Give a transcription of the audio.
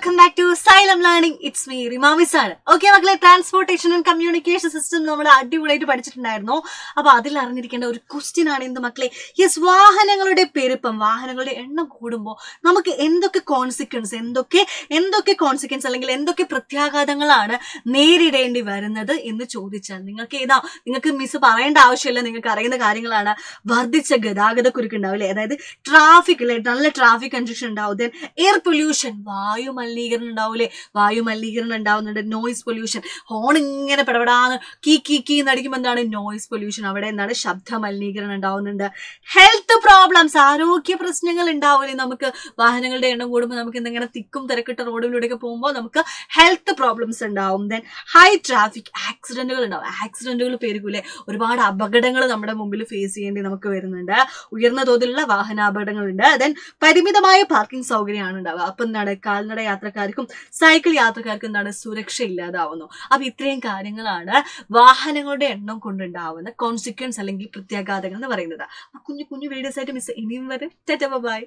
Welcome back to Xylem learning. It's me റിമാമിസ് ആണ്. Okay മക്കളെ, ട്രാൻസ്പോർട്ടേഷൻ ആൻഡ് കമ്മ്യൂണിക്കേഷൻ സിസ്റ്റം നമ്മൾ അടിപൊളിയായിട്ട് പഠിച്ചിട്ടുണ്ടായിരുന്നു. അപ്പൊ അതിൽ അറിഞ്ഞിരിക്കേണ്ട ഒരു ക്വസ്റ്റ്യൻ ആണ് എന്ത് മക്കളെ? യെസ്, വാഹനങ്ങളുടെ പെരുപ്പം, വാഹനങ്ങളുടെ എണ്ണം കൂടുമ്പോൾ നമുക്ക് എന്തൊക്കെ കോൺസിക്വൻസ് അല്ലെങ്കിൽ എന്തൊക്കെ പ്രത്യാഘാതങ്ങളാണ് നേരിടേണ്ടി വരുന്നത് എന്ന് ചോദിച്ചാൽ നിങ്ങൾക്ക് മിസ് പറയേണ്ട ആവശ്യമില്ല, നിങ്ങൾക്ക് അറിയുന്ന കാര്യങ്ങളാണ്. വർദ്ധിച്ച ഗതാഗത കുരുക്ക് ഉണ്ടാവില്ലേ, അതായത് ട്രാഫിക് അല്ലെ, നല്ല ട്രാഫിക് കൺജക്ഷൻ ഉണ്ടാവും. ദെൻ എയർ പൊല്യൂഷൻ, വായു മലിനീകരണം ഉണ്ടാവൂലേ, വായു മലിനീകരണം ഉണ്ടാവുന്നുണ്ട്. നോയിസ് പൊല്യൂഷൻ, ഹോൺ ഇങ്ങനെ പെടപെടാന്ന് കീ നടിക്കുമ്പോൾ എന്താണ് നോയിസ് പൊല്യൂഷൻ, അവിടെ എന്താണ് ശബ്ദ മലിനീകരണം ഉണ്ടാവുന്നുണ്ട്. ഹെൽത്ത് പ്രോബ്ലംസ്, ആരോഗ്യ പ്രശ്നങ്ങൾ ഉണ്ടാവില്ലേ, നമുക്ക് വാഹനങ്ങളുടെ എണ്ണം കൂടുമ്പോൾ നമുക്ക് എന്തെങ്കിലും തിക്കും തിരക്കിട്ട റോഡുകളിലൂടെയൊക്കെ പോകുമ്പോൾ നമുക്ക് ഹെൽത്ത് പ്രോബ്ലംസ് ഉണ്ടാവും. ദെൻ ഹൈ ട്രാഫിക്, ആക്സിഡന്റുകൾ ഉണ്ടാവും, ആക്സിഡന്റുകൾ പെരുകൂലേ, ഒരുപാട് അപകടങ്ങൾ നമ്മുടെ മുമ്പിൽ ഫേസ് ചെയ്യേണ്ടി നമുക്ക് വരുന്നുണ്ട്. ഉയർന്ന തോതിലുള്ള വാഹനാപകടങ്ങളുണ്ട്. ദെൻ പരിമിതമായ പാർക്കിംഗ് സൗകര്യമാണ് ഉണ്ടാവുക. അപ്പൊ എന്താണ്, കാൽനട യാത്രക്കാർക്കും സൈക്കിൾ യാത്രക്കാർക്കും എന്താണ്, സുരക്ഷ ഇല്ലാതാവുന്നു. അപ്പൊ ഇത്രയും കാര്യങ്ങളാണ് വാഹനങ്ങളുടെ എണ്ണം കൊണ്ടുണ്ടാവുന്ന കോൺസിക്വൻസ് അല്ലെങ്കിൽ പ്രത്യാഘാതങ്ങൾ എന്ന് പറയുന്നത്. കുഞ്ഞു വീഡിയോസ് ആയിട്ട് മിസ് ഇനിയും വരെ. ബൈ.